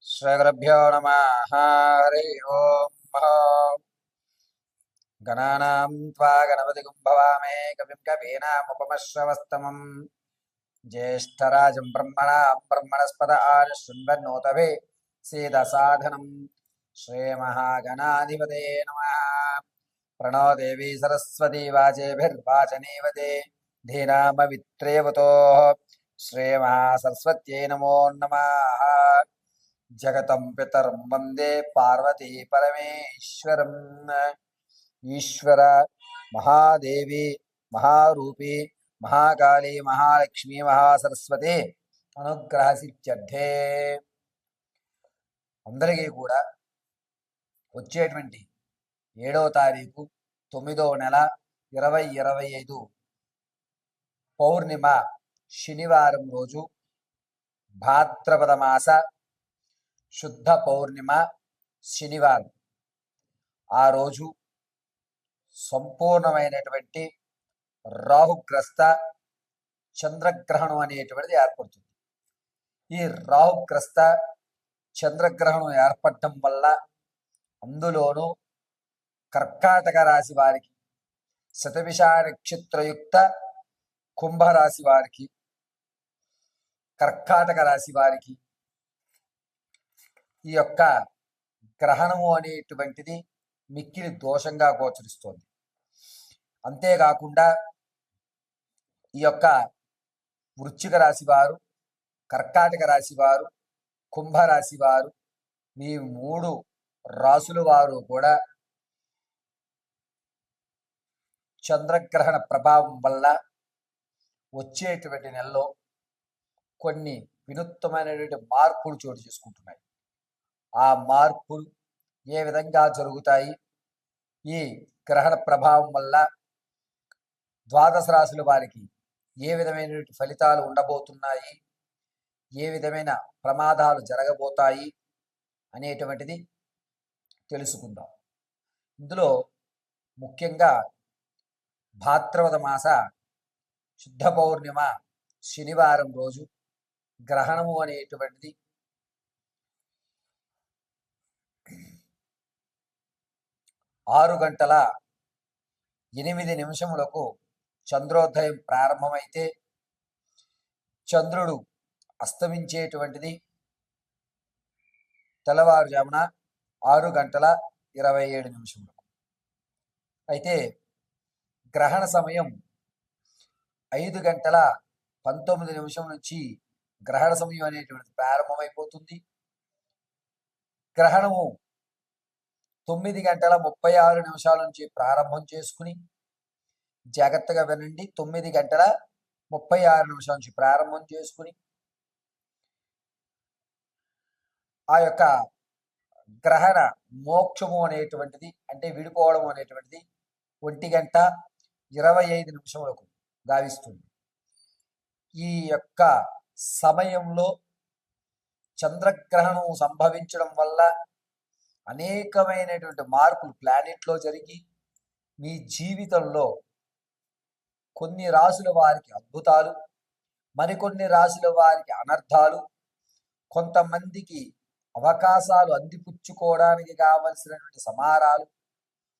శ్రీగురుభ్యో నమః. హరి ఓం. గణానాం త్వా గణపతిం భవామే కవిం కవీనాముపమశ్రవస్తమం జ్యేష్ఠరాజం బ్రహ్మణాం బ్రహ్మణస్పద ఆనుశృణ్వన్నోతవే సీదసాధనం. శ్రీమహాగణాధిపతయే నమః. ప్రణో దేవీ సరస్వతీ వాచేభిర్వాచనీవతే ధీనామవిత్రేవతో. శ్రీమహాసరస్వత్యై నమో నమః. జగతం పితరం వందే పార్వతీ పరమేశ్వరం. ఈశ్వర మహాదేవి మహారూపి మహాకాళీ మహాలక్ష్మి మహాసరస్వతి అనుగ్రహ సిద్ధ్యర్థే. అందరికీ కూడా వచ్చేటువంటి 7వ తారీఖు 9వ నెల 2025 పౌర్ణిమ శనివారం రోజు భాద్రపద మాస శుద్ధ పౌర్ణిమ శనివారం. ఆ రోజు సంపూర్ణమైనటువంటి రాహుగ్రస్త చంద్రగ్రహణం అనేటువంటిది ఏర్పడుతుంది. ఈ రాహుగ్రస్త చంద్రగ్రహణం ఏర్పడటం వల్ల అందులోనూ కర్కాటక రాశి వారికి, శతభిష నక్షత్రయుక్త కుంభరాశి వారికి, కర్కాటక రాశి వారికి ఈ యొక్క గ్రహణము అనేటువంటిది మిక్కిలి దోషంగా గోచరిస్తోంది. అంతేకాకుండా ఈ యొక్క వృశ్చిక రాశి వారు, కర్కాటక రాశి వారు, కుంభరాశి వారు, ఈ 3 రాసుల వారు కూడా చంద్రగ్రహణ ప్రభావం వల్ల వచ్చేటువంటి నెలలో కొన్ని వినూత్నమైనటువంటి మార్పులు చోటు చేసుకుంటున్నాయి. ఆ మార్పులు ఏ విధంగా జరుగుతాయి, ఈ గ్రహణ ప్రభావం వల్ల ద్వాదశ రాశుల వారికి ఏ విధమైనటువంటి ఫలితాలు ఉండబోతున్నాయి, ఏ విధమైన ప్రమాదాలు జరగబోతాయి అనేటువంటిది తెలుసుకుందాం. ఇందులో ముఖ్యంగా భాద్రపద మాస శుద్ధ పౌర్ణిమ శనివారం రోజు గ్రహణము అనేటువంటిది 6:08 చంద్రోదయం ప్రారంభమైతే చంద్రుడు అస్తమించేటువంటిది తెల్లవారుజామున 6:27. అయితే గ్రహణ సమయం 5:19 నుంచి గ్రహణ సమయం అనేటువంటిది ప్రారంభమైపోతుంది. గ్రహణము 9:36 నుంచి ప్రారంభం చేసుకుని, జాగ్రత్తగా వినండి, 9:36 నుంచి ప్రారంభం చేసుకుని ఆ యొక్క గ్రహణ మోక్షము అనేటువంటిది, అంటే విడిపోవడం అనేటువంటిది 1:25 గావిస్తుంది. ఈ యొక్క సమయంలో చంద్రగ్రహణం సంభవించడం వల్ల అనేకమైనటువంటి మార్పులు ప్లానెట్లో జరిగి మీ జీవితంలో కొన్ని రాశుల వారికి అద్భుతాలు, మరికొన్ని రాశుల వారికి అనర్థాలు, కొంతమందికి అవకాశాలు అందిపుచ్చుకోవడానికి కావలసినటువంటి సమారాలు,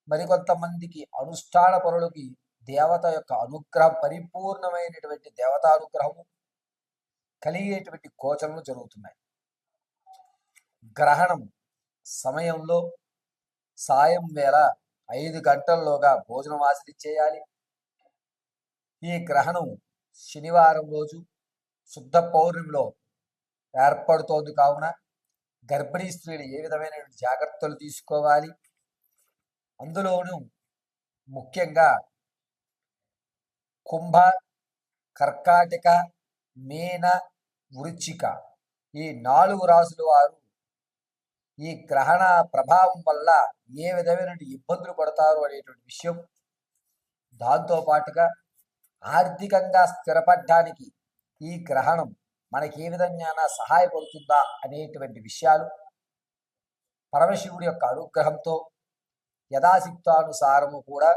మరికొంతమందికి అనుష్ఠాన పరులకి దేవత యొక్క అనుగ్రహం, పరిపూర్ణమైనటువంటి దేవతానుగ్రహము కలిగేటువంటి గోచరలు జరుగుతున్నాయి. గ్రహణం సమయంలో సాయం వేళ 5 గంటల్లోగా భోజనం ఆచరించేయాలి. ఈ గ్రహణం శనివారం రోజు శుద్ధ పౌర్ణమిలో ఏర్పడుతోంది కావున గర్భిణీ స్త్రీలు ఏ విధమైన జాగ్రత్తలు తీసుకోవాలి, అందులోనూ ముఖ్యంగా కుంభ, కర్కాటక, మీన, వృశ్చిక ఈ 4 రాసుల వారు ఈ గ్రహణ ప్రభావం వల్ల ఏ విధమైన ఇబ్బందులు పడతారు అనేటువంటి విషయం, దాంతో పాటుగా ఆర్థికంగా స్థిరపడడానికి ఈ గ్రహణం మనకి ఏ విధంగా సహాయపడుతుందా అనేటువంటి విషయాలు పరమశివుడి యొక్క అనుగ్రహంతో యథాశక్తానుసారము కూడా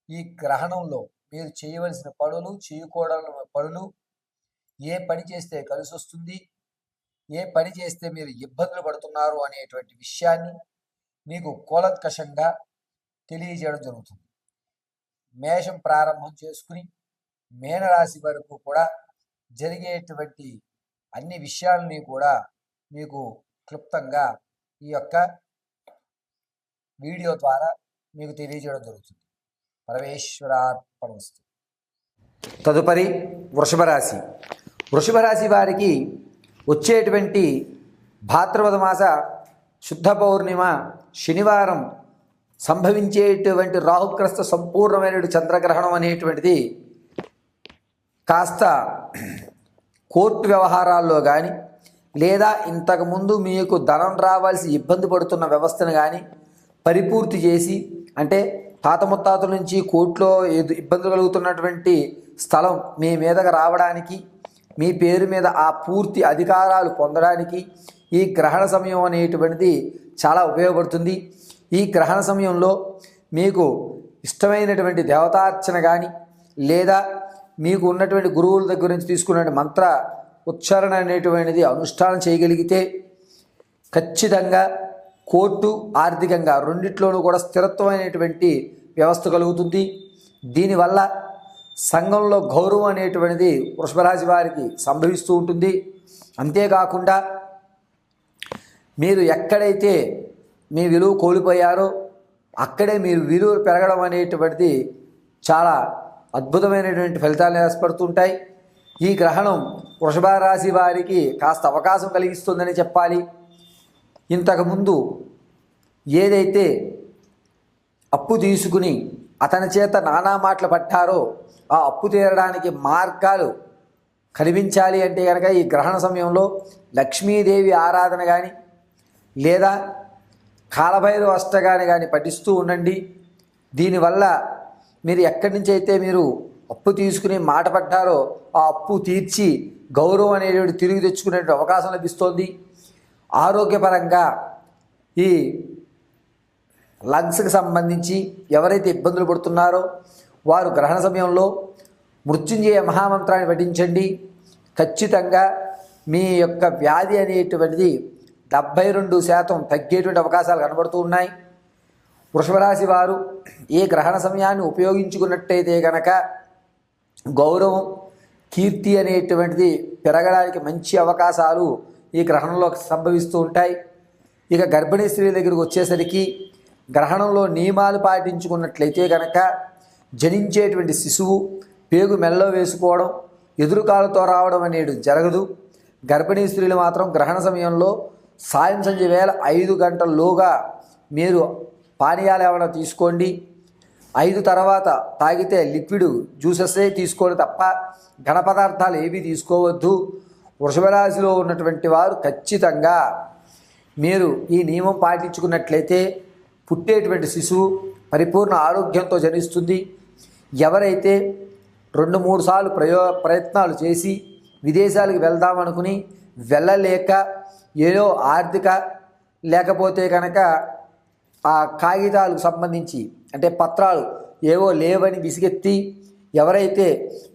ఈ గ్రహణంలో మీరు చేయవలసిన పనులు, చేయకూడని పనులు, ఏ పని చేస్తే కలిసి వస్తుంది, ఏ పని చేస్తే మీరు ఇబ్బందులు పడుతున్నారు అనేటువంటి విషయాన్ని మీకు కూలంకషంగా తెలియజేయడం జరుగుతుంది. మేషం ప్రారంభం చేసుకుని మీనరాశి వరకు కూడా జరిగేటువంటి అన్ని విషయాలని కూడా మీకు క్లుప్తంగా ఈ యొక్క వీడియో ద్వారా మీకు తెలియజేయడం జరుగుతుంది. పరమేశ్వరార్పణమస్తు. తదుపరి వృషభ రాశి. వృషభ రాశి వారికి వచ్చేటువంటి భాద్రపద మాస శుద్ధ పౌర్ణిమ శనివారం సంభవించేటువంటి రాహుగ్రస్త సంపూర్ణమైన చంద్రగ్రహణం అనేటువంటిది కాస్త కోర్టు వ్యవహారాల్లో కానీ లేదా ఇంతకుముందు మీకు ధనం రావాల్సి ఇబ్బంది పడుతున్న వ్యవస్థను కానీ పరిపూర్తి చేసి, అంటే తాత ముత్తాతల నుంచి కోర్టులో ఇబ్బందులు కలుగుతున్నటువంటి స్థలం మీ మీదకు రావడానికి, మీ పేరు మీద ఆ పూర్తి అధికారాలు పొందడానికి ఈ గ్రహణ సమయం అనేటువంటిది చాలా ఉపయోగపడుతుంది. ఈ గ్రహణ సమయంలో మీకు ఇష్టమైనటువంటి దేవతార్చన కానీ లేదా మీకు ఉన్నటువంటి గురువుల దగ్గర నుంచి తీసుకున్న మంత్ర ఉచ్చారణ అనేటువంటిది అనుష్ఠానం చేయగలిగితే ఖచ్చితంగా కోర్టు ఆర్థికంగా రెండిట్లోనూ కూడా స్థిరత్వమైనటువంటి వ్యవస్థ కలుగుతుంది. దీనివల్ల సంఘంలో గౌరవం అనేటువంటిది వృషభరాశి వారికి సంభవిస్తూ ఉంటుంది. అంతేకాకుండా మీరు ఎక్కడైతే మీ విలువ కోల్పోయారో అక్కడే మీరు విలువ పెరగడం అనేటువంటిది చాలా అద్భుతమైనటువంటి ఫలితాలు ఏర్పడుతుంటాయి. ఈ గ్రహణం వృషభ రాశి వారికి కాస్త అవకాశం కలిగిస్తుందని చెప్పాలి. ఇంతకుముందు ఏదైతే అప్పు తీసుకుని అతని చేత నానా మాటలు పట్టారో ఆ అప్పు తీరడానికి మార్గాలు కనిపించాలి అంటే కనుక ఈ గ్రహణ సమయంలో లక్ష్మీదేవి ఆరాధన కానీ లేదా కాలభైరవ అష్టకాన్ని కానీ పఠిస్తూ ఉండండి. దీనివల్ల మీరు ఎక్కడి నుంచి అయితే మీరు అప్పు తీసుకుని మాట పడ్డారో ఆ అప్పు తీర్చి గౌరవం అనేటువంటి తిరిగి తెచ్చుకునే అవకాశం లభిస్తోంది. ఆరోగ్యపరంగా ఈ లంగ్స్కి సంబంధించి ఎవరైతే ఇబ్బందులు పడుతున్నారో వారు గ్రహణ సమయంలో మృత్యుంజయ మహామంత్రాన్ని పఠించండి. ఖచ్చితంగా మీ యొక్క వ్యాధి అనేటువంటిది 72% తగ్గేటువంటి అవకాశాలు కనబడుతూ ఉన్నాయి. వృషభరాశి వారు ఏ గ్రహణ సమయాన్ని ఉపయోగించుకున్నట్టయితే కనుక గౌరవం కీర్తి అనేటువంటిది పెరగడానికి మంచి అవకాశాలు ఈ గ్రహణంలో సంభవిస్తూ ఉంటాయి. ఇక గర్భిణీ స్త్రీల దగ్గరకు వచ్చేసరికి గ్రహణంలో నియమాలు పాటించుకున్నట్లయితే కనుక జనించేటువంటి శిశువు పేగు మెల్లో వేసుకోవడం, ఎదురుకాలతో రావడం అనేది జరగదు. గర్భిణీ స్త్రీలు మాత్రం గ్రహణ సమయంలో సాయం సంధ్య వేళ 5 గంటల్లోగా మీరు పానీయాలు ఏమైనా తీసుకోండి. 5 తర్వాత తాగితే లిక్విడ్ జ్యూసెసే తీసుకోండి తప్ప ఘన పదార్థాలు ఏవి తీసుకోవద్దు. వృషభరాశిలో ఉన్నటువంటి వారు ఖచ్చితంగా మీరు ఈ నియమం పాటించుకున్నట్లయితే పుట్టేటువంటి శిశువు పరిపూర్ణ ఆరోగ్యంతో జనిస్తుంది. ఎవరైతే 2-3 సార్లు ప్రయత్నాలు చేసి విదేశాలకు వెళ్దామనుకుని వెళ్ళలేక ఏదో ఆర్థిక లేకపోతే కనుక ఆ కాగితాలకు సంబంధించి అంటే పత్రాలు ఏవో లేవని విసిగెత్తి ఎవరైతే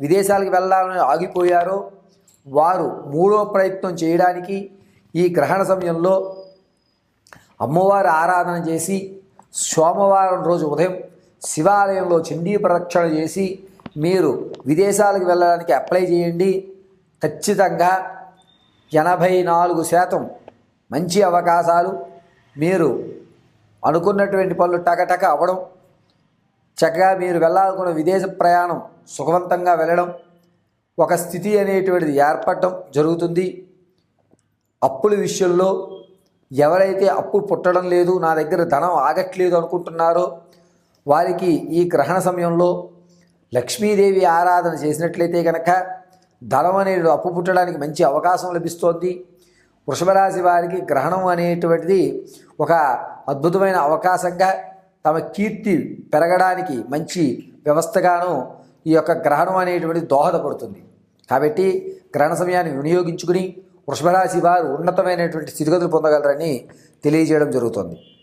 విదేశాలకు వెళ్ళాలని ఆగిపోయారో వారు 3వ ప్రయత్నం చేయడానికి ఈ గ్రహణ సమయంలో అమ్మవారి ఆరాధన చేసి సోమవారం రోజు ఉదయం శివాలయంలో చండీ ప్రదక్షిణ చేసి మీరు విదేశాలకు వెళ్ళడానికి అప్లై చేయండి. ఖచ్చితంగా 84% మంచి అవకాశాలు, మీరు అనుకున్నటువంటి పనులు టకటక అవ్వడం, చక్కగా మీరు వెళ్ళాలనుకున్న విదేశ ప్రయాణం సుఖవంతంగా వెళ్ళడం, ఒక స్థితి అనేటువంటిది ఏర్పడటం జరుగుతుంది. అప్పుల విషయంలో ఎవరైతే అప్పు పుట్టడం లేదు, నా దగ్గర ధనం ఆగట్లేదు అనుకుంటున్నారో వారికి ఈ గ్రహణ సమయంలో లక్ష్మీదేవి ఆరాధన చేసినట్లయితే కనుక ధనం అనేది అప్పు పుట్టడానికి మంచి అవకాశం లభిస్తోంది. వృషభరాశి వారికి గ్రహణం అనేటువంటిది ఒక అద్భుతమైన అవకాశంగా, తమ కీర్తి పెరగడానికి మంచి వ్యవస్థగాను ఈ యొక్క గ్రహణం అనేటువంటిది దోహదపడుతుంది. కాబట్టి గ్రహణ సమయాన్ని వినియోగించుకుని వృషభరాశి వారు ఉన్నతమైనటువంటి స్థితిగతులు పొందగలరని తెలియజేయడం జరుగుతుంది.